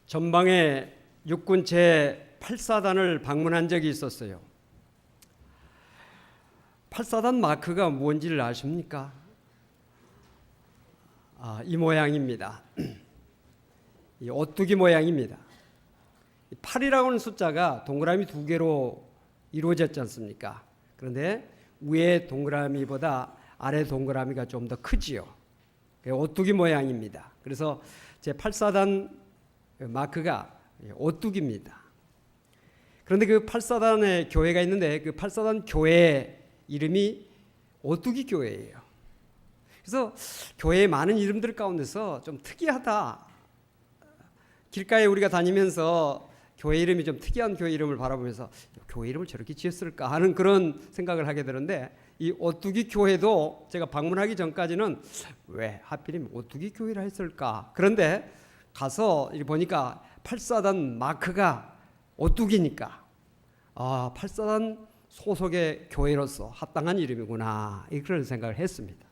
전방에 육군 제8사단을 방문한 적이 있었어요. 8사단 마크가 뭔지를 아십니까? 이 모양입니다. 이 오뚜기 모양입니다. 8이라고 하는 숫자가 동그라미 두 개로 이루어졌지 않습니까? 그런데 위에 동그라미보다 아래 동그라미가 좀 더 크지요. 오뚜기 모양입니다. 그래서 제8사단 마크가 오뚜기입니다. 그런데 그 8사단의 교회가 있는데 그 8사단 교회 이름이 오뚜기 교회예요. 그래서 교회의 많은 이름들 가운데서 좀 특이하다. 길가에 우리가 다니면서 교회 이름이 좀 특이한 교회 이름을 바라보면서 교회 이름을 저렇게 지었을까 하는 그런 생각을 하게 되는데, 이 오뚜기 교회도 제가 방문하기 전까지는 왜 하필이면 오뚜기 교회라 했을까? 그런데 가서 보니까 8사단 마크가 오뚜기니까 8사단 소속의 교회로서 합당한 이름이구나, 그런 생각을 했습니다.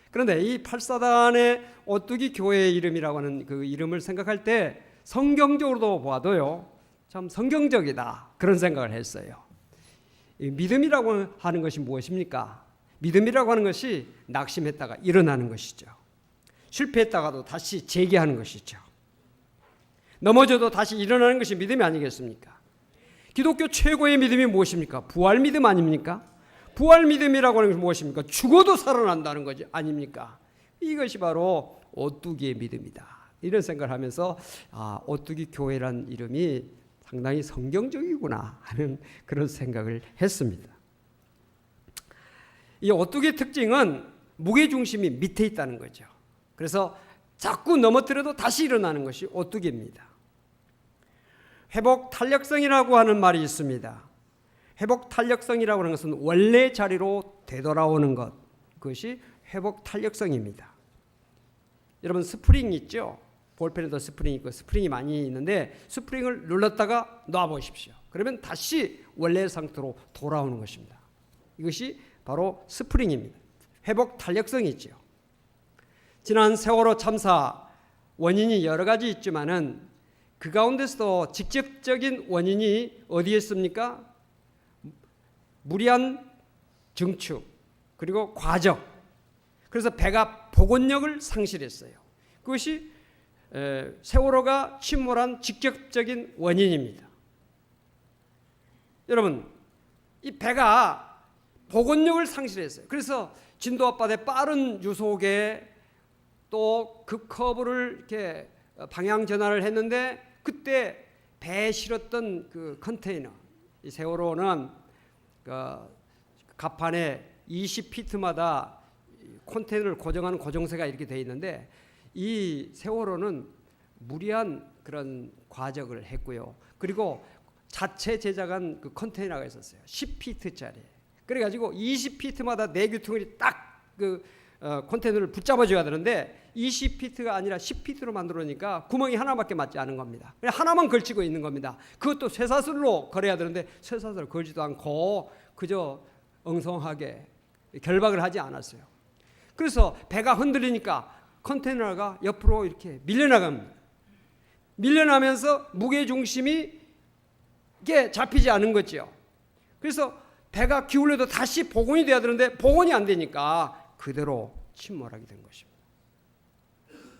그런데 이 8사단의 오뚜기 교회의 이름이라고 하는 그 이름을 생각할 때 성경적으로도 봐도요, 참 성경적이다, 그런 생각을 했어요. 믿음이라고 하는 것이 무엇입니까? 믿음이라고 하는 것이 낙심했다가 일어나는 것이죠. 실패했다가도 다시 재기하는 것이죠. 넘어져도 다시 일어나는 것이 믿음이 아니겠습니까? 기독교 최고의 믿음이 무엇입니까? 부활 믿음 아닙니까? 부활 믿음이라고 하는 것이 무엇입니까? 죽어도 살아난다는 것이 아닙니까? 이것이 바로 오뚜기의 믿음이다, 이런 생각을 하면서 오뚜기 교회란 이름이 상당히 성경적이구나 하는 그런 생각을 했습니다. 이 오뚜기의 특징은 무게중심이 밑에 있다는 거죠. 그래서 자꾸 넘어뜨려도 다시 일어나는 것이 오뚜기입니다. 회복 탄력성이라고 하는 말이 있습니다. 회복 탄력성이라고 하는 것은 원래 자리로 되돌아오는 것, 그것이 회복 탄력성입니다. 여러분 스프링 있죠? 볼펜에도 스프링 있고 스프링이 많이 있는데 스프링을 눌렀다가 놔보십시오. 그러면 다시 원래 상태로 돌아오는 것입니다. 이것이 바로 스프링입니다. 회복 탄력성이죠. 지난 세월호 참사 원인이 여러 가지 있지만은 그 가운데서도 직접적인 원인이 어디에 있습니까? 무리한 증축 그리고 과적. 그래서 배가 복원력을 상실했어요. 그것이 세월호가 침몰한 직접적인 원인입니다. 여러분, 이 배가 복원력을 상실했어요. 그래서 진도 앞바다의 빠른 유속에 또 급커브를 이렇게 방향 전환을 했는데, 그때 배에 실었던 그 컨테이너, 이 세월호는 갑판에 20피트마다 컨테이너를 고정하는 고정세가 이렇게 되어 있는데, 이 세월호는 무리한 그런 과적을 했고요. 그리고 자체 제작한 그 컨테이너가 있었어요. 10피트짜리. 그래가지고 20피트마다 내규통이 딱 그 컨테이너를 붙잡아줘야 되는데 20피트가 아니라 10피트로 만들어니까 구멍이 하나밖에 맞지 않은 겁니다. 하나만 걸치고 있는 겁니다. 그것도 쇠사슬로 걸어야 되는데 쇠사슬을 걸지도 않고 그저 엉성하게 결박을 하지 않았어요. 그래서 배가 흔들리니까 컨테이너가 옆으로 이렇게 밀려나갑니다. 밀려나면서 무게중심이 이게 잡히지 않은 거죠. 그래서 배가 기울여도 다시 복원이 돼야 되는데 복원이 안 되니까 그대로 침몰하게 된 것입니다.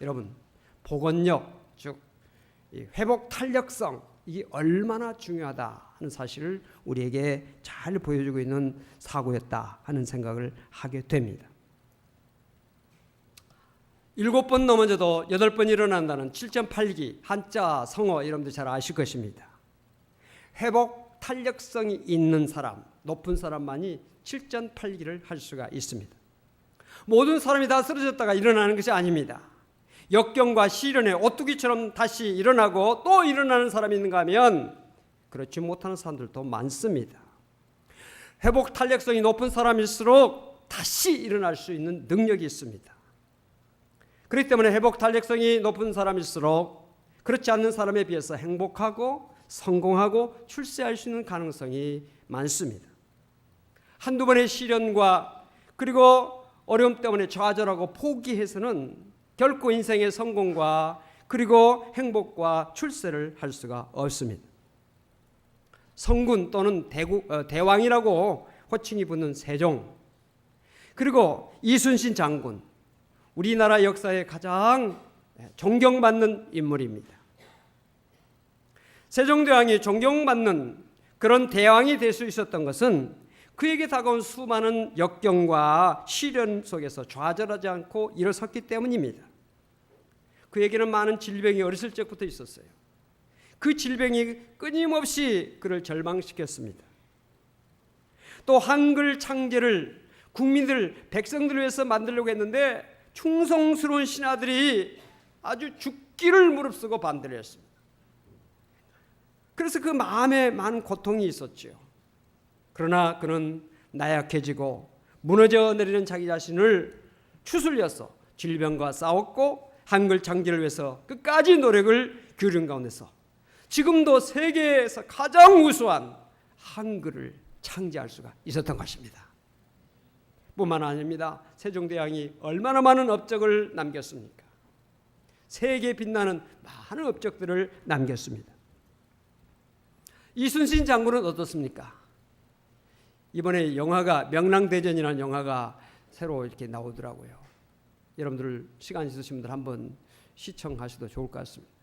여러분, 복원력, 즉 회복 탄력성, 이게 얼마나 중요하다 하는 사실을 우리에게 잘 보여주고 있는 사고였다 하는 생각을 하게 됩니다. 7번 넘어져도 8번 일어난다는 7.8기 한자 성어, 여러분들 잘 아실 것입니다. 회복 탄력성이 있는 사람, 높은 사람만이 7.8기를 할 수가 있습니다. 모든 사람이 다 쓰러졌다가 일어나는 것이 아닙니다. 역경과 시련에 오뚜기처럼 다시 일어나고 또 일어나는 사람이 있는가 하면 그렇지 못하는 사람들도 많습니다. 회복 탄력성이 높은 사람일수록 다시 일어날 수 있는 능력이 있습니다. 그렇기 때문에 회복 탄력성이 높은 사람일수록 그렇지 않는 사람에 비해서 행복하고 성공하고 출세할 수 있는 가능성이 많습니다. 한두 번의 시련과 그리고 어려움 때문에 좌절하고 포기해서는 결코 인생의 성공과 그리고 행복과 출세를 할 수가 없습니다. 성군 또는 대왕이라고 호칭이 붙는 세종, 그리고 이순신 장군, 우리나라 역사에 가장 존경받는 인물입니다. 세종대왕이 존경받는 그런 대왕이 될 수 있었던 것은 그에게 다가온 수많은 역경과 시련 속에서 좌절하지 않고 일어섰기 때문입니다. 그에게는 많은 질병이 어렸을 적부터 있었어요. 그 질병이 끊임없이 그를 절망시켰습니다. 또 한글 창제를 국민들, 백성들을 위해서 만들려고 했는데 충성스러운 신하들이 아주 죽기를 무릅쓰고 반대를 했습니다. 그래서 그 마음에 많은 고통이 있었죠. 그러나 그는 나약해지고 무너져 내리는 자기 자신을 추슬려서 질병과 싸웠고 한글 창제를 위해서 끝까지 노력을 기울인 가운데서 지금도 세계에서 가장 우수한 한글을 창제할 수가 있었던 것입니다. 뿐만 아닙니다. 세종대왕이 얼마나 많은 업적을 남겼습니까? 세계에 빛나는 많은 업적들을 남겼습니다. 이순신 장군은 어떻습니까? 이번에 영화가 명랑대전이라는 영화가 새로 이렇게 나오더라고요. 여러분들 시간 있으신 분들 한번 시청하셔도 좋을 것 같습니다.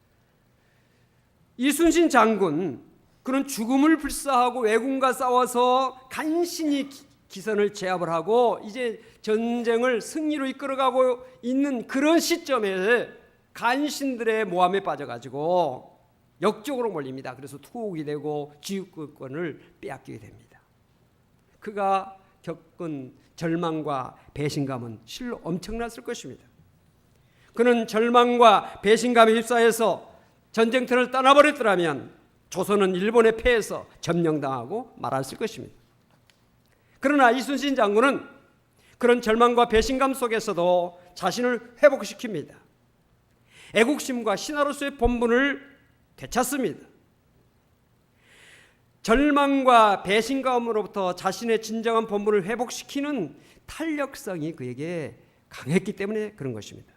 이순신 장군, 그는 죽음을 불사하고 왜군과 싸워서 간신히 기선을 제압을 하고 이제 전쟁을 승리로 이끌어가고 있는 그런 시점에 간신들의 모함에 빠져가지고 역적으로 몰립니다. 그래서 투옥이 되고 지휘권을 빼앗기게 됩니다. 그가 겪은 절망과 배신감은 실로 엄청났을 것입니다. 그는 절망과 배신감에 휩싸여서 전쟁터를 떠나버렸더라면 조선은 일본에 패해서 점령당하고 말았을 것입니다. 그러나 이순신 장군은 그런 절망과 배신감 속에서도 자신을 회복시킵니다. 애국심과 신하로서의 본분을 되찾습니다. 절망과 배신감으로부터 자신의 진정한 본분을 회복시키는 탄력성이 그에게 강했기 때문에 그런 것입니다.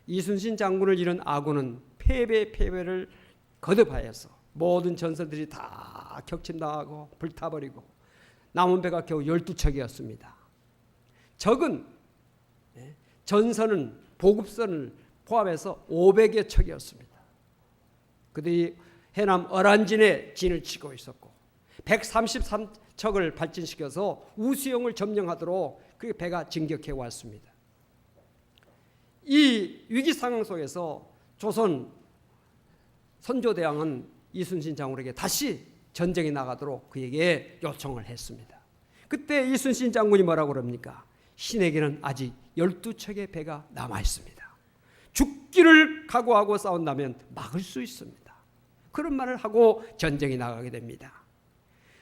이순신 장군을 잃은 아군은 패배를 거듭하여서 모든 전선들이 다 격침당하고 불타버리고 남은 배가 겨우 12척이었습니다. 적은 전선은 보급선을 포함해서 500여 척이었습니다. 그들이 해남 어란진에 진을 치고 있었고 133척을 발진시켜서 우수영을 점령하도록 그 배가 진격해 왔습니다. 이 위기 상황 속에서 조선 선조대왕은 이순신 장군에게 다시 전쟁에 나가도록 그에게 요청을 했습니다. 그때 이순신 장군이 뭐라고 그럽니까? 신에게는 아직 12척의 배가 남아 있습니다. 죽기를 각오하고 싸운다면 막을 수 있습니다. 그런 말을 하고 전쟁에 나가게 됩니다.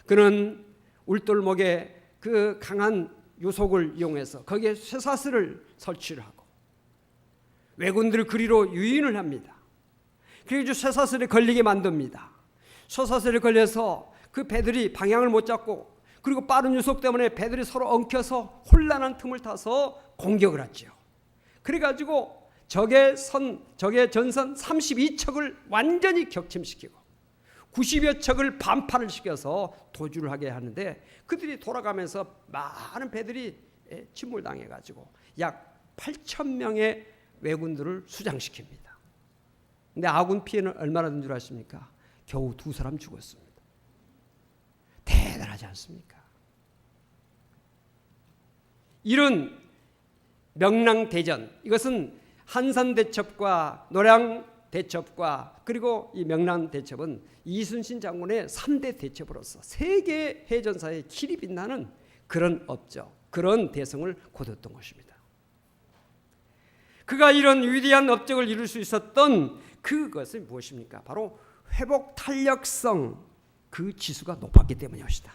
그는 울돌목에 그 강한 유속을 이용해서 거기에 쇠사슬을 설치를 하고 왜군들을 그리로 유인을 합니다. 그리고 쇠사슬에 걸리게 만듭니다. 쇠사슬에 걸려서 그 배들이 방향을 못 잡고 그리고 빠른 유속 때문에 배들이 서로 엉켜서 혼란한 틈을 타서 공격을 하죠. 그래가지고 적의 전선 32척을 완전히 격침시키고 90여 척을 반파를 시켜서 도주를 하게 하는데 그들이 돌아가면서 많은 배들이 침몰당해가지고 약 8,000명의 왜군들을 수장시킵니다. 근데 아군 피해는 얼마나 된 줄 아십니까? 겨우 2사람 죽었습니다. 대단하지 않습니까? 이런 명랑대전, 이것은 한산대첩과 노량대첩과 그리고 이 명랑대첩은 이순신 장군의 3대 대첩으로서 세계 해전사에 길이 빛나는 그런 업적, 그런 대성을 거뒀던 것입니다. 그가 이런 위대한 업적을 이룰 수 있었던 그것이 무엇입니까? 바로 회복 탄력성, 그 지수가 높았기 때문이었다.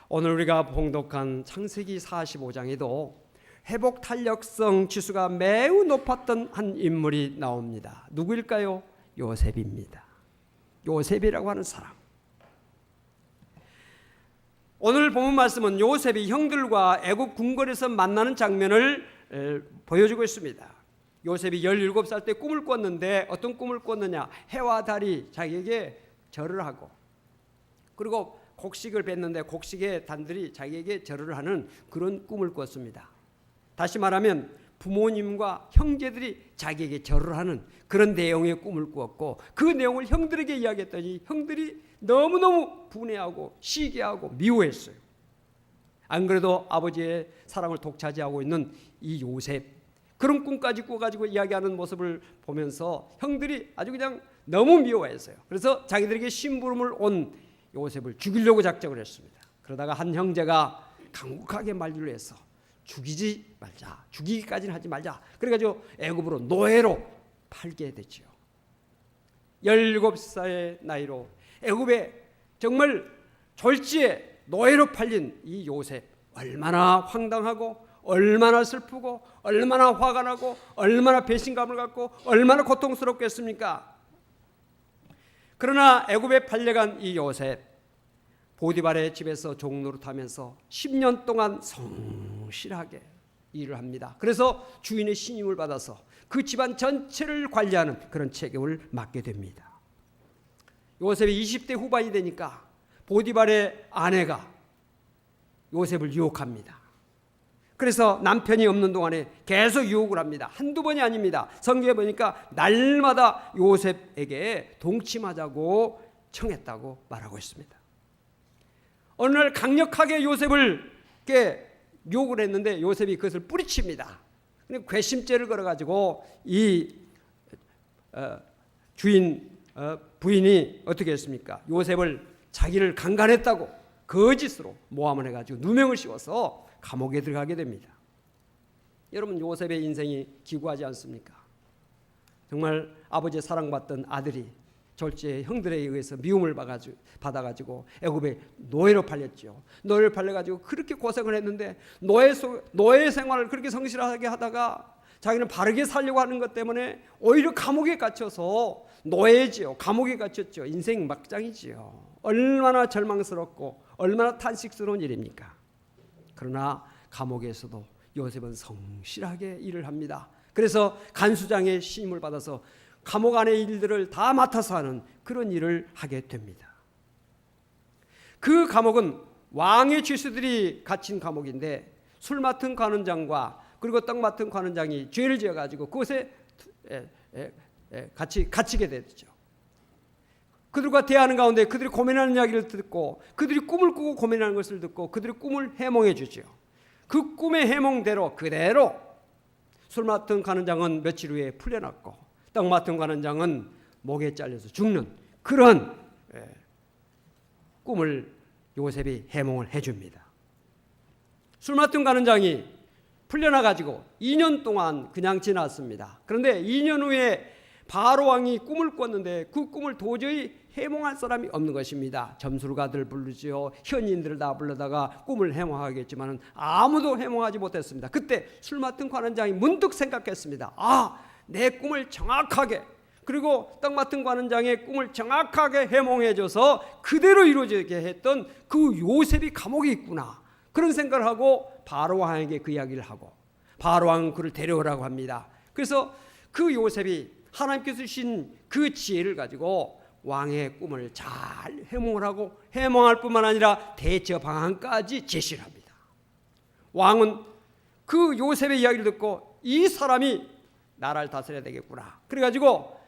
오늘 우리가 봉독한 창세기 45장에도 회복 탄력성 지수가 매우 높았던 한 인물이 나옵니다. 누구일까요? 요셉입니다. 요셉이라고 하는 사람. 오늘 본문 말씀은 요셉이 형들과 애굽 궁궐에서 만나는 장면을 보여주고 있습니다. 요셉이 17살 때 꿈을 꿨는데 어떤 꿈을 꿨느냐? 해와 달이 자기에게 절을 하고, 그리고 곡식을 뱉는데 곡식의 단들이 자기에게 절을 하는 그런 꿈을 꿨습니다. 다시 말하면 부모님과 형제들이 자기에게 절을 하는 그런 내용의 꿈을 꾸었고, 그 내용을 형들에게 이야기했더니 형들이 너무너무 분해하고 시기하고 미워했어요. 안 그래도 아버지의 사랑을 독차지하고 있는 이 요셉, 그런 꿈까지 꾸어가지고 이야기하는 모습을 보면서 형들이 아주 그냥 너무 미워했어요. 그래서 자기들에게 심부름을 온 요셉을 죽이려고 작정을 했습니다. 그러다가 한 형제가 강국하게 만류를 해서 죽이지 말자, 죽이기까지는 하지 말자, 그래가지고 애굽으로 노예로 팔게 됐죠. 17살의 나이로 애굽에 정말 졸지에 노예로 팔린 이 요셉, 얼마나 황당하고 얼마나 슬프고 얼마나 화가 나고 얼마나 배신감을 갖고 얼마나 고통스럽겠습니까? 그러나 애굽에 팔려간 이 요셉, 보디발의 집에서 종노릇하면서 10년 동안 성실하게 일을 합니다. 그래서 주인의 신임을 받아서 그 집안 전체를 관리하는 그런 책임을 맡게 됩니다. 요셉이 20대 후반이 되니까 보디발의 아내가 요셉을 유혹합니다. 그래서 남편이 없는 동안에 계속 유혹을 합니다. 한두 번이 아닙니다. 성경에 보니까 날마다 요셉에게 동침하자고 청했다고 말하고 있습니다. 어느 날 강력하게 요셉을 유혹을 했는데 요셉이 그것을 뿌리칩니다. 괘씸죄를 걸어가지고 이 부인이 어떻게 했습니까? 요셉을 자기를 강간했다고 거짓으로 모함을 해가지고 누명을 씌워서 감옥에 들어가게 됩니다. 여러분, 요셉의 인생이 기구하지 않습니까? 정말 아버지의 사랑받던 아들이 졸지에 형들에 의해서 미움을 받아가지고 애굽에 노예로 팔렸죠. 노예로 팔려가지고 그렇게 고생을 했는데 노예 생활을 그렇게 성실하게 하다가 자기는 바르게 살려고 하는 것 때문에 오히려 감옥에 갇혀서 노예지요. 감옥에 갇혔죠. 인생 막장이지요. 얼마나 절망스럽고 얼마나 탄식스러운 일입니까? 그러나 감옥에서도 요셉은 성실하게 일을 합니다. 그래서 간수장의 신임을 받아서 감옥 안의 일들을 다 맡아서 하는 그런 일을 하게 됩니다. 그 감옥은 왕의 죄수들이 갇힌 감옥인데 술 맡은 관원장과 그리고 떡 맡은 관원장이 죄를 지어가지고 그곳에 같이 갇히게 되죠. 그들과 대화하는 가운데 그들이 고민하는 이야기를 듣고 그들이 꿈을 꾸고 고민하는 것을 듣고 그들의 꿈을 해몽해 주죠. 그 꿈의 해몽대로 그대로 술 맡은 관원장은 며칠 후에 풀려났고 떡 맡은 관원장은 목에 잘려서 죽는 그런 꿈을 요셉이 해몽을 해줍니다. 술 맡은 관원장이 풀려나가지고 2년 동안 그냥 지났습니다. 그런데 2년 후에 바로 왕이 꿈을 꿨는데 그 꿈을 도저히 해몽할 사람이 없는 것입니다. 점술가들 부르지요. 현인들을 다 불러다가 꿈을 해몽하겠지만 아무도 해몽하지 못했습니다. 그때 술 맡은 관원장이 문득 생각했습니다. 내 꿈을 정확하게, 그리고 떡 맡은 관원장의 꿈을 정확하게 해몽해줘서 그대로 이루어지게 했던 그 요셉이 감옥에 있구나, 그런 생각을 하고 바로 왕에게 그 이야기를 하고 바로 왕은 그를 데려오라고 합니다. 그래서 그 요셉이 하나님께서 주신 그 지혜를 가지고 왕의 꿈을 잘 해몽을 하고 해몽할 뿐만 아니라 대처 방안까지 제시를 합니다. 왕은 그 요셉의 이야기를 듣고 이 사람이 나라를 다스려야 되겠구나, 그래가지고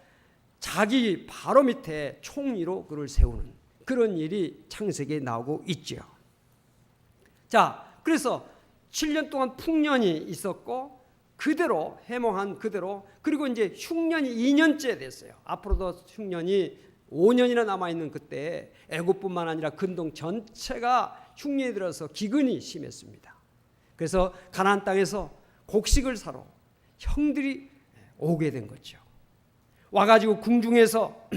자기 바로 밑에 총리로 그를 세우는 그런 일이 창세기에 나오고 있죠. 자, 그래서 7년 동안 풍년이 있었고 그대로 해몽한 그대로, 그리고 이제 흉년이 2년째 됐어요. 앞으로도 흉년이 5년이나 남아있는 그때 애굽뿐만 아니라 근동 전체가 흉년이 들어서 기근이 심했습니다. 그래서 가나안 땅에서 곡식을 사러 형들이 오게 된 거죠. 와가지고 궁중에서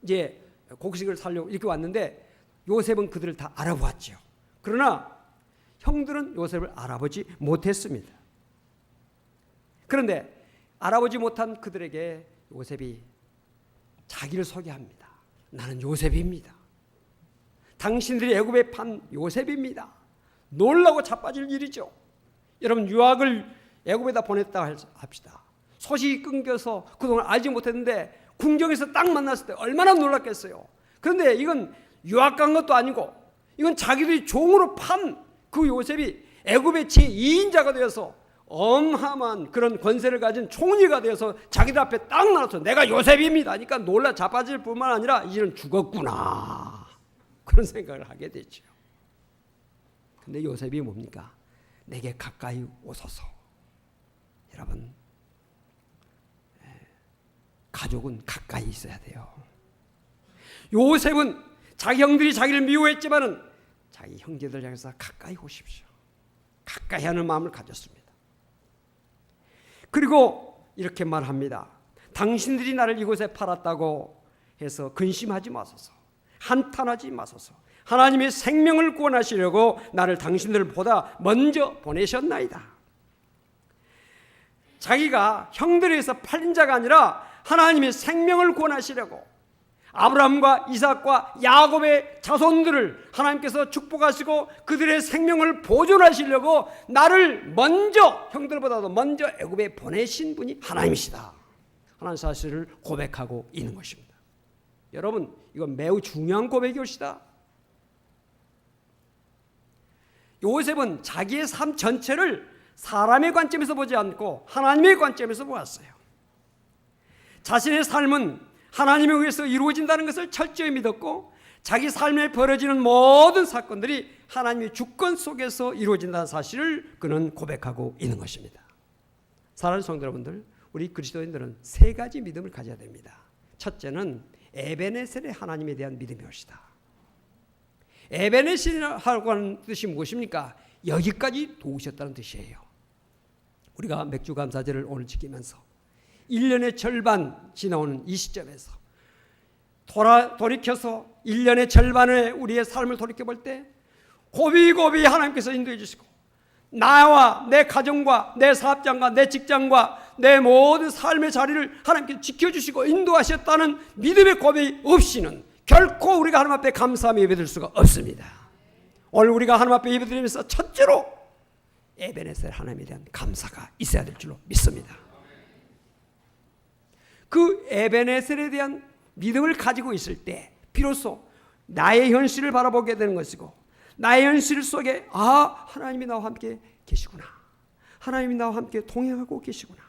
이제 곡식을 사려고 이렇게 왔는데 요셉은 그들을 다 알아보았죠. 그러나 형들은 요셉을 알아보지 못했습니다. 그런데 알아보지 못한 그들에게 요셉이 자기를 소개합니다. 나는 요셉입니다. 당신들이 애굽에 판 요셉입니다. 놀라고 자빠질 일이죠. 여러분, 유학을 애굽에다 보냈다 합시다. 소식이 끊겨서 그동안 알지 못했는데 궁정에서 딱 만났을 때 얼마나 놀랐겠어요. 그런데 이건 유학 간 것도 아니고 이건 자기들이 종으로 판 그 요셉이 애굽의 제2인자가 되어서 엄함한 그런 권세를 가진 총리가 되어서 자기들 앞에 딱 나와서 내가 요셉입니다 하니까 놀라 자빠질 뿐만 아니라 이제는 죽었구나 그런 생각을 하게 되죠. 근데 요셉이 뭡니까? 내게 가까이 오소서. 여러분, 가족은 가까이 있어야 돼요. 요셉은 자기 형들이 자기를 미워했지만은 자기 형제들 향해서 가까이 오십시오. 가까이 하는 마음을 가졌습니다. 그리고 이렇게 말합니다. 당신들이 나를 이곳에 팔았다고 해서 근심하지 마소서. 한탄하지 마소서. 하나님의 생명을 구원하시려고 나를 당신들보다 먼저 보내셨나이다. 자기가 형들에게서 팔린 자가 아니라 하나님의 생명을 구원하시려고 아브라함과 이삭과 야곱의 자손들을 하나님께서 축복하시고 그들의 생명을 보존하시려고 나를 먼저 형들보다도 먼저 애굽에 보내신 분이 하나님이시다 하는 사실을 고백하고 있는 것입니다. 여러분, 이건 매우 중요한 고백이옵시다. 요셉은 자기의 삶 전체를 사람의 관점에서 보지 않고 하나님의 관점에서 보았어요. 자신의 삶은 하나님에 의해서 이루어진다는 것을 철저히 믿었고 자기 삶에 벌어지는 모든 사건들이 하나님의 주권 속에서 이루어진다는 사실을 그는 고백하고 있는 것입니다. 사랑하는 성도 여러분들, 우리 그리스도인들은 세 가지 믿음을 가져야 됩니다. 첫째는 에베네셀의 하나님에 대한 믿음이옵시다. 에베네셀이라고 하는 뜻이 무엇입니까? 여기까지 도우셨다는 뜻이에요. 우리가 맥주감사제를 오늘 지키면서 1년의 절반 지나오는 이 시점에서 돌이켜서 1년의 절반의 우리의 삶을 돌이켜볼 때 고비고비 하나님께서 인도해 주시고 나와 내 가정과 내 사업장과 내 직장과 내 모든 삶의 자리를 하나님께서 지켜주시고 인도하셨다는 믿음의 고백이 없이는 결코 우리가 하나님 앞에 감사함에 예배드릴 수가 없습니다. 오늘 우리가 하나님 앞에 예배드리면서 첫째로 에베네셀 하나님에 대한 감사가 있어야 될 줄로 믿습니다. 그 에베네셀에 대한 믿음을 가지고 있을 때 비로소 나의 현실을 바라보게 되는 것이고 나의 현실 속에 하나님이 나와 함께 계시구나. 하나님이 나와 함께 동행하고 계시구나.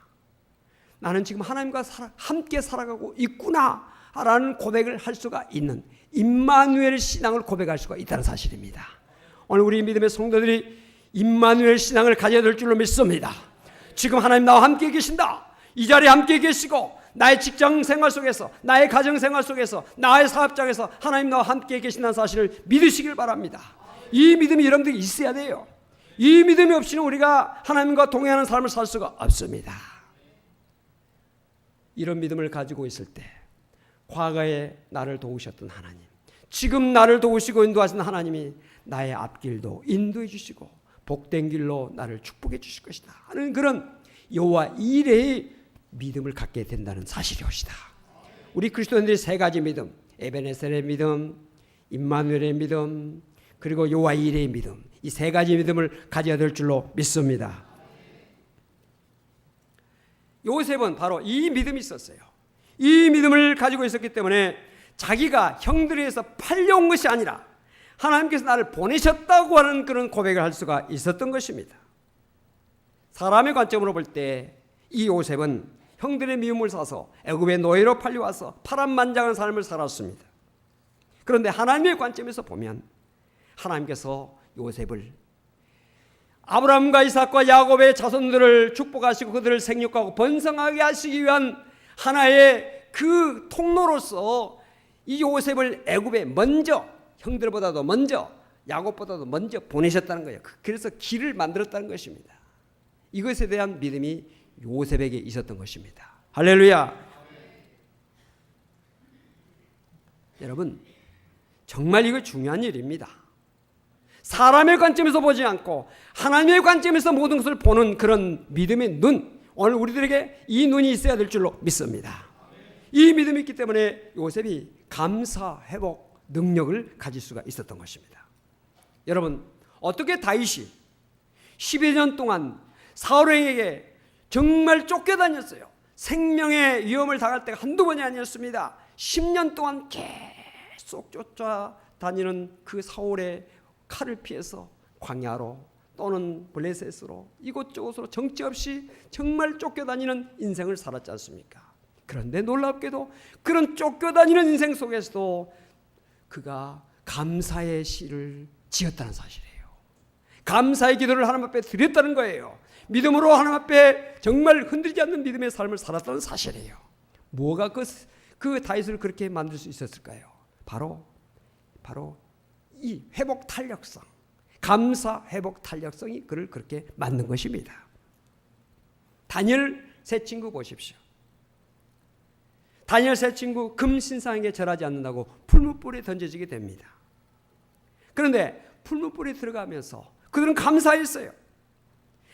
나는 지금 하나님과 함께 살아가고 있구나 라는 고백을 할 수가 있는 임마누엘 신앙을 고백할 수가 있다는 사실입니다. 오늘 우리 믿음의 성도들이 임마누엘 신앙을 가져야 될 줄로 믿습니다. 지금 하나님 나와 함께 계신다. 이 자리에 함께 계시고 나의 직장 생활 속에서 나의 가정 생활 속에서 나의 사업장에서 하나님 나와 함께 계신다는 사실을 믿으시길 바랍니다. 이 믿음이 여러분들이 있어야 돼요. 이 믿음이 없이는 우리가 하나님과 동행하는 삶을 살 수가 없습니다. 이런 믿음을 가지고 있을 때 과거에 나를 도우셨던 하나님, 지금 나를 도우시고 인도하시는 하나님이 나의 앞길도 인도해 주시고 복된 길로 나를 축복해 주실 것이다 하는 그런 여호와 이레의 믿음을 갖게 된다는 사실이옵시다. 우리 그리스도인들이 세 가지 믿음, 에베네셀의 믿음, 임마누엘의 믿음, 그리고 여호와 이레의 믿음, 이 세 가지 믿음을 가져야 될 줄로 믿습니다. 요셉은 바로 이 믿음이 있었어요. 이 믿음을 가지고 있었기 때문에 자기가 형들에게서 팔려온 것이 아니라 하나님께서 나를 보내셨다고 하는 그런 고백을 할 수가 있었던 것입니다. 사람의 관점으로 볼 때 이 요셉은 형들의 미움을 사서 애굽의 노예로 팔려와서 파란만장한 삶을 살았습니다. 그런데 하나님의 관점에서 보면 하나님께서 요셉을 아브라함과 이삭과 야곱의 자손들을 축복하시고 그들을 생육하고 번성하게 하시기 위한 하나의 그 통로로서 이 요셉을 애굽에 먼저 형들보다도 먼저 야곱보다도 먼저 보내셨다는 거예요. 그래서 길을 만들었다는 것입니다. 이것에 대한 믿음이 요셉에게 있었던 것입니다. 할렐루야. 여러분, 정말 이거 중요한 일입니다. 사람의 관점에서 보지 않고 하나님의 관점에서 모든 것을 보는 그런 믿음의 눈, 오늘 우리들에게 이 눈이 있어야 될 줄로 믿습니다. 이 믿음이 있기 때문에 요셉이 감사, 회복 능력을 가질 수가 있었던 것입니다. 여러분, 어떻게 다윗이 12년 동안 사울에게 정말 쫓겨다녔어요. 생명의 위험을 당할 때가 한두 번이 아니었습니다. 10년 동안 계속 쫓아다니는 그 사울의 칼을 피해서 광야로 또는 블레셋으로 이곳저곳으로 정처 없이 정말 쫓겨다니는 인생을 살았지 않습니까? 그런데 놀랍게도 그런 쫓겨다니는 인생 속에서도 그가 감사의 시를 지었다는 사실이에요. 감사의 기도를 하나님 앞에 드렸다는 거예요. 믿음으로 하나님 앞에 정말 흔들리지 않는 믿음의 삶을 살았다는 사실이에요. 뭐가 그 다윗을 그렇게 만들 수 있었을까요? 바로 이 회복 탄력성, 감사 회복 탄력성이 그를 그렇게 만든 것입니다. 다니엘 세 친구 보십시오. 다니엘 세 친구 금신상에게 절하지 않는다고 풀무불에 던져지게 됩니다. 그런데 풀무불에 들어가면서 그들은 감사했어요.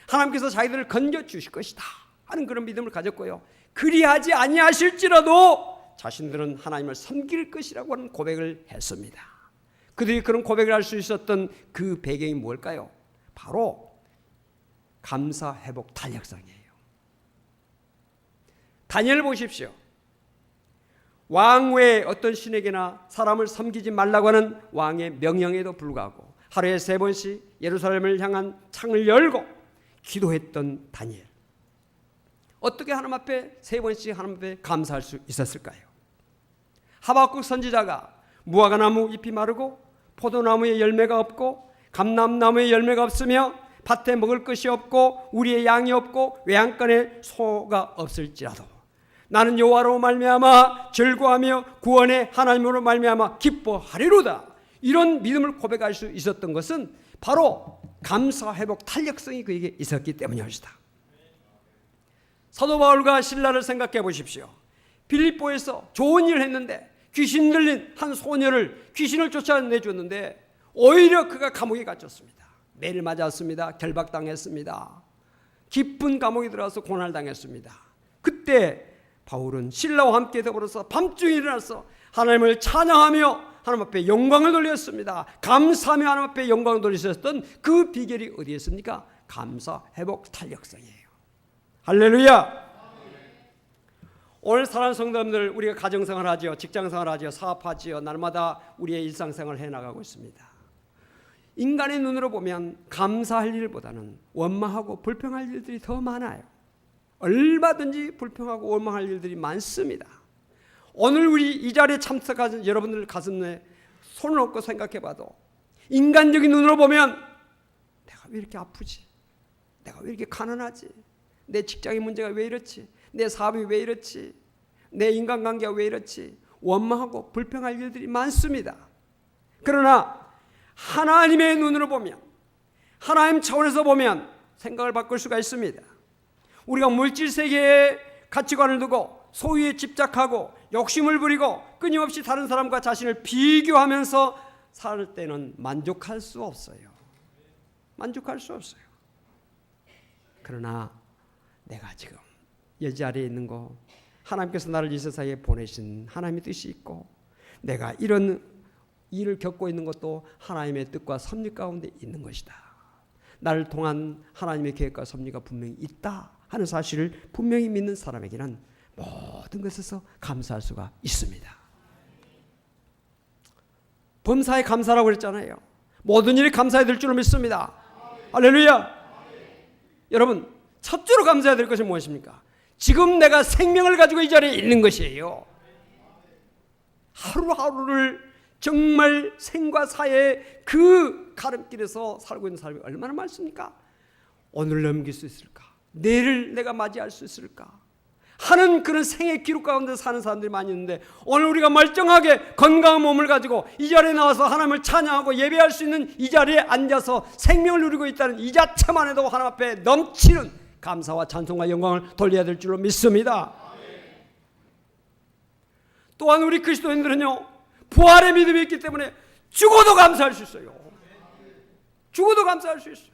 하나님께서 자기들을 건져주실 것이다 하는 그런 믿음을 가졌고요. 그리하지 아니하실지라도 자신들은 하나님을 섬길 것이라고 하는 고백을 했습니다. 그들이 그런 고백을 할 수 있었던 그 배경이 뭘까요? 바로 감사 회복 탄력성이에요. 다니엘 보십시오. 왕 외에 어떤 신에게나 사람을 섬기지 말라고 하는 왕의 명령에도 불구하고 하루에 3번씩 예루살렘을 향한 창을 열고 기도했던 다니엘. 어떻게 하나님 앞에 3번씩 하나님 앞에 감사할 수 있었을까요? 하박국 선지자가 무화과나무 잎이 마르고 포도나무에 열매가 없고 감람나무에 열매가 없으며 밭에 먹을 것이 없고 우리의 양이 없고 외양간에 소가 없을지라도 나는 여호와로 말미암아 즐거워하며 구원의 하나님으로 말미암아 기뻐하리로다. 이런 믿음을 고백할 수 있었던 것은 바로 감사 회복 탄력성이 그에게 있었기 때문이었다. 사도 바울과 실라를 생각해 보십시오. 빌립보에서 좋은 일을 했는데 귀신 들린 한 소녀를 귀신을 쫓아내줬는데 오히려 그가 감옥에 갇혔습니다. 매를 맞았습니다. 결박당했습니다. 깊은 감옥에 들어가서 고난당했습니다. 그때 바울은 실라와 함께 더불어서 밤중에 일어나서 하나님을 찬양하며 하나님 앞에 영광을 돌렸습니다. 감사하며 하나님 앞에 영광을 돌리셨던 그 비결이 어디에 있습니까? 감사 회복 탄력성이에요. 할렐루야. 오늘 사랑하는 성도님들, 우리가 가정생활 하지요, 직장생활 하지요, 사업하지요, 날마다 우리의 일상생활을 해나가고 있습니다. 인간의 눈으로 보면 감사할 일보다는 원망하고 불평할 일들이 더 많아요. 얼마든지 불평하고 원망할 일들이 많습니다. 오늘 우리 이 자리에 참석하신 여러분들 가슴에 손을 얹고 생각해봐도 인간적인 눈으로 보면 내가 왜 이렇게 아프지? 내가 왜 이렇게 가난하지? 내 직장의 문제가 왜 이렇지? 내 사업이 왜 이렇지? 내 인간관계가 왜 이렇지? 원망하고 불평할 일들이 많습니다. 그러나 하나님의 눈으로 보면, 하나님 차원에서 보면 생각을 바꿀 수가 있습니다. 우리가 물질 세계의 가치관을 두고 소유에 집착하고 욕심을 부리고 끊임없이 다른 사람과 자신을 비교하면서 살 때는 만족할 수 없어요. 만족할 수 없어요. 그러나 내가 지금 이 자리에 있는 거, 하나님께서 나를 이 세상에 보내신 하나님의 뜻이 있고 내가 이런 일을 겪고 있는 것도 하나님의 뜻과 섭리 가운데 있는 것이다. 나를 통한 하나님의 계획과 섭리가 분명히 있다 하는 사실을 분명히 믿는 사람에게는 모든 것에서 감사할 수가 있습니다. 범사에 감사라고 그랬잖아요. 모든 일이 감사해야 될 줄로 믿습니다. 할렐루야. 여러분, 첫째로 감사해야 될 것이 무엇입니까? 지금 내가 생명을 가지고 이 자리에 있는 것이에요. 하루하루를 정말 생과 사의 그 가름길에서 살고 있는 사람이 얼마나 많습니까? 오늘 넘길 수 있을까? 내일을 내가 맞이할 수 있을까? 하는 그런 생의 기록 가운데 사는 사람들이 많이 있는데, 오늘 우리가 멀쩡하게 건강한 몸을 가지고 이 자리에 나와서 하나님을 찬양하고 예배할 수 있는 이 자리에 앉아서 생명을 누리고 있다는 이 자체만 해도 하나님 앞에 넘치는 감사와 찬송과 영광을 돌려야 될 줄로 믿습니다. 또한 우리 그리스도인들은요, 부활의 믿음이 있기 때문에 죽어도 감사할 수 있어요. 죽어도 감사할 수 있어요.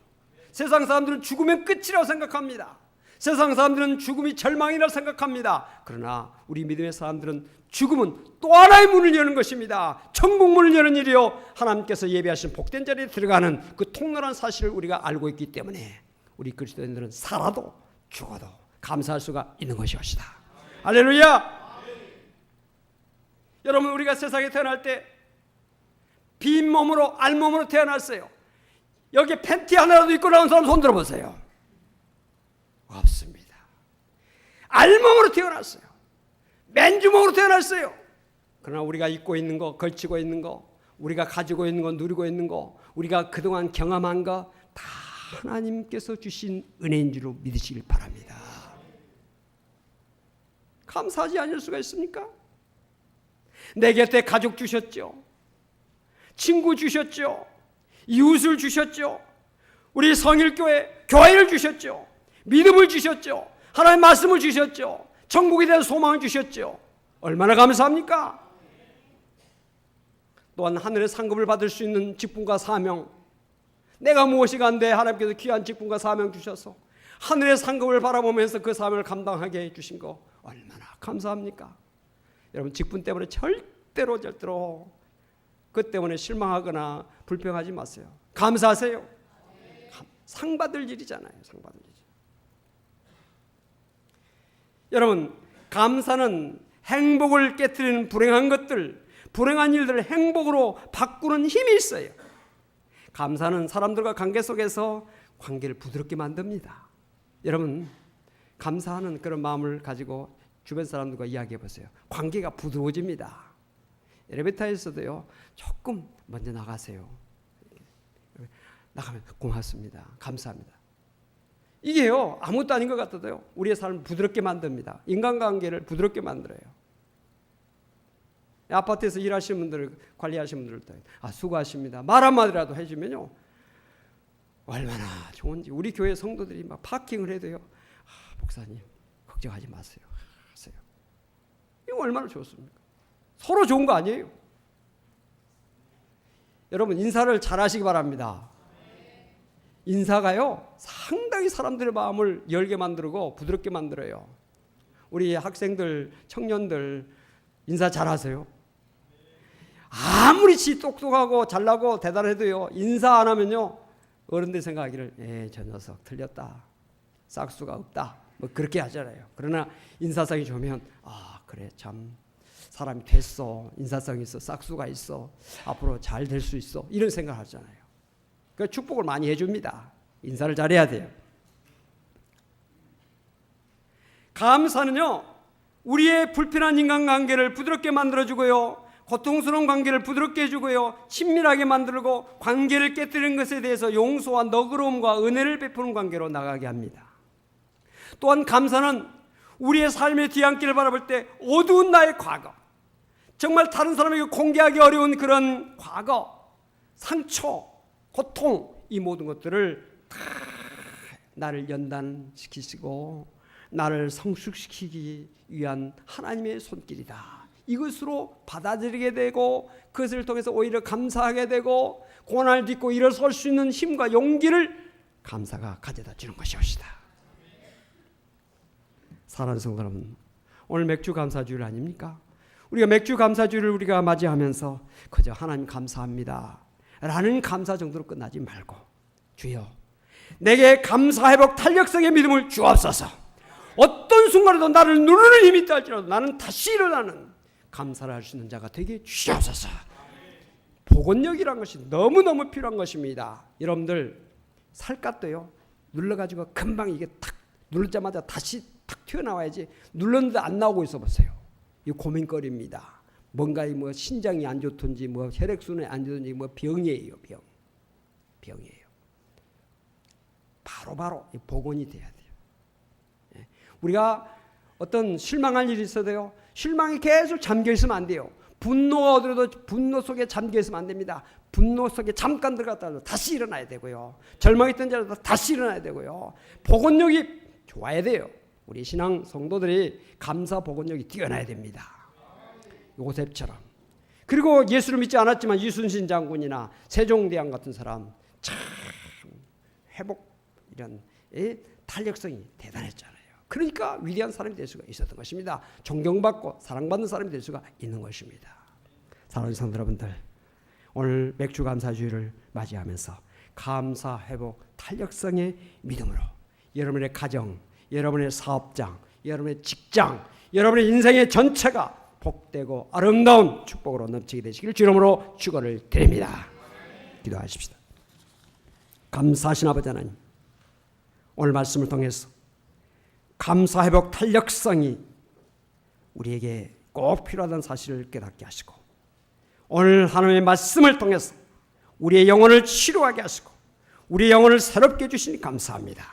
세상 사람들은 죽으면 끝이라고 생각합니다. 세상 사람들은 죽음이 절망이라고 생각합니다. 그러나 우리 믿음의 사람들은 죽음은 또 하나의 문을 여는 것입니다. 천국 문을 여는 일이요, 하나님께서 예비하신 복된 자리에 들어가는 그 통로라는 사실을 우리가 알고 있기 때문에 우리 그리스도인들은 살아도 죽어도 감사할 수가 있는 것이옵시다. 할렐루야. 여러분, 우리가 세상에 태어날 때 빈 몸으로 알몸으로 태어났어요. 여기 팬티 하나라도 입고 나온 사람 손 들어보세요. 없습니다. 알몸으로 태어났어요. 맨주먹으로 태어났어요. 그러나 우리가 입고 있는 거, 걸치고 있는 거, 우리가 가지고 있는 거, 누리고 있는 거, 우리가 그동안 경험한 거 다 하나님께서 주신 은혜인 줄 믿으시길 바랍니다. 감사하지 않을 수가 있습니까? 내 곁에 가족 주셨죠. 친구 주셨죠. 이웃을 주셨죠. 우리 성일교회 교회를 주셨죠. 믿음을 주셨죠. 하나님의 말씀을 주셨죠. 천국에 대한 소망을 주셨죠. 얼마나 감사합니까? 또한 하늘의 상급을 받을 수 있는 직분과 사명, 내가 무엇이 간데 하나님께서 귀한 직분과 사명 주셔서 하늘의 상급을 바라보면서 그 사명을 감당하게 해주신 거 얼마나 감사합니까? 여러분, 직분 때문에 절대로 그 때문에 실망하거나 불평하지 마세요. 감사하세요. 상 받을 일이잖아요. 상 받을 일. 여러분, 감사는 행복을 깨트리는 불행한 것들, 불행한 일들을 행복으로 바꾸는 힘이 있어요. 감사는 사람들과 관계 속에서 관계를 부드럽게 만듭니다. 여러분, 감사하는 그런 마음을 가지고 주변 사람들과 이야기해 보세요. 관계가 부드러워집니다. 엘리베이터에서도요, 조금 먼저 나가세요. 나가면 고맙습니다. 감사합니다. 이게요, 아무것도 아닌 것 같아도요, 우리의 삶을 부드럽게 만듭니다. 인간관계를 부드럽게 만들어요. 아파트에서 일하시는 분들, 관리하시는 분들도 수고하십니다. 말 한마디라도 해주면요, 얼마나 좋은지. 우리 교회 성도들이 막 파킹을 해도요, 목사님 걱정하지 마세요. 하세요. 이거 얼마나 좋습니까? 서로 좋은 거 아니에요? 여러분, 인사를 잘 하시기 바랍니다. 인사가요, 상당히 사람들의 마음을 열게 만들고 부드럽게 만들어요. 우리 학생들, 청년들 인사 잘 하세요? 아무리 똑똑하고 잘나고 대단해도요, 인사 안 하면요, 어른들 생각하기를 저 녀석 틀렸다, 싹수가 없다, 뭐 그렇게 하잖아요. 그러나 인사성이 좋으면 그래, 참 사람이 됐어, 인사성이 있어, 싹수가 있어, 앞으로 잘 될 수 있어, 이런 생각을 하잖아요. 그 축복을 많이 해줍니다. 인사를 잘해야 돼요. 감사는요, 우리의 불편한 인간관계를 부드럽게 만들어주고요, 고통스러운 관계를 부드럽게 해주고요, 친밀하게 만들고 관계를 깨뜨리는 것에 대해서 용서와 너그러움과 은혜를 베푸는 관계로 나가게 합니다. 또한 감사는 우리의 삶의 뒤안길을 바라볼 때 어두운 나의 과거, 정말 다른 사람에게 공개하기 어려운 그런 과거, 상처, 고통, 이 모든 것들을 다 나를 연단시키시고 나를 성숙시키기 위한 하나님의 손길이다, 이것으로 받아들이게 되고 그것을 통해서 오히려 감사하게 되고 고난을 딛고 일어설 수 있는 힘과 용기를 감사가 가져다 주는 것이옵시다. 사랑하는 성도 여러분, 오늘 맥주 감사주일 아닙니까? 우리가 맥주 감사주일을 우리가 맞이하면서 그저 하나님 감사합니다 라는 감사 정도로 끝나지 말고, 주여 내게 감사 회복 탄력성의 믿음을 주옵소서. 어떤 순간에도 나를 누르는 힘이 있다 할지라도 나는 다시 일어나는 감사를 할 수 있는 자가 되게 주옵소서. 복원력이라는 것이 너무너무 필요한 것입니다. 여러분들 살갗도요, 눌러가지고 금방 이게 탁 누르자마자 다시 탁 튀어나와야지, 눌렀는데 안 나오고 있어 보세요. 이 고민거리입니다. 뭔가 뭐 신장이 안 좋든지 뭐 혈액순환이 안 좋든지 뭐 병이에요. 병이에요. 바로 복원이 돼야 돼요. 우리가 어떤 실망할 일이 있어도요, 실망이 계속 잠겨 있으면 안 돼요. 분노가 오더라도 분노 속에 잠겨 있으면 안 됩니다. 분노 속에 잠깐 들어갔다도 다시 일어나야 되고요. 절망했던 자라도 다시 일어나야 되고요. 복원력이 좋아야 돼요. 우리 신앙 성도들이 감사 복원력이 뛰어나야 됩니다. 요셉처럼. 그리고 예수를 믿지 않았지만 이순신 장군이나 세종대왕 같은 사람 참 회복 이런 탄력성이 대단했잖아요. 그러니까 위대한 사람이 될 수가 있었던 것입니다. 존경받고 사랑받는 사람이 될 수가 있는 것입니다. 사랑하는 성도 여러분들, 오늘 맥주 감사주일을 맞이하면서 감사 회복 탄력성의 믿음으로 여러분의 가정, 여러분의 사업장, 여러분의 직장, 여러분의 인생의 전체가 복되고 아름다운 축복으로 넘치게 되시길 주 이름으로 축원을 드립니다. 기도하십시다. 감사하신 아버지 하나님, 오늘 말씀을 통해서 감사, 회복, 탄력성이 우리에게 꼭 필요하다는 사실을 깨닫게 하시고, 오늘 하나님의 말씀을 통해서 우리의 영혼을 치료하게 하시고 우리의 영혼을 새롭게 해주시니 감사합니다.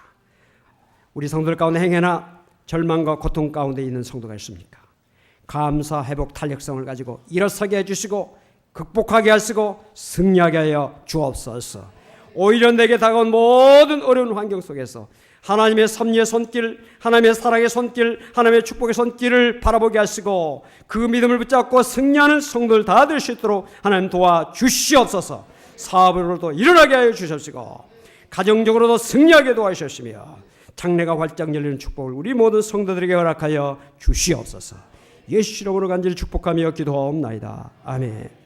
우리 성도들 가운데 행여나 절망과 고통 가운데 있는 성도가 있습니까? 감사, 회복, 탄력성을 가지고 일어서게 해주시고 극복하게 하시고 승리하게 하여 주옵소서. 오히려 내게 다가온 모든 어려운 환경 속에서 하나님의 섭리의 손길, 하나님의 사랑의 손길, 하나님의 축복의 손길을 바라보게 하시고 그 믿음을 붙잡고 승리하는 성도들 다 될 수 있도록 하나님 도와주시옵소서. 사업으로도 일어나게 하여 주시옵시고 가정적으로도 승리하게 도와주시며 장래가 활짝 열리는 축복을 우리 모든 성도들에게 허락하여 주시옵소서. 예수 이름으로 간절히 축복하며 기도하옵나이다. 아멘.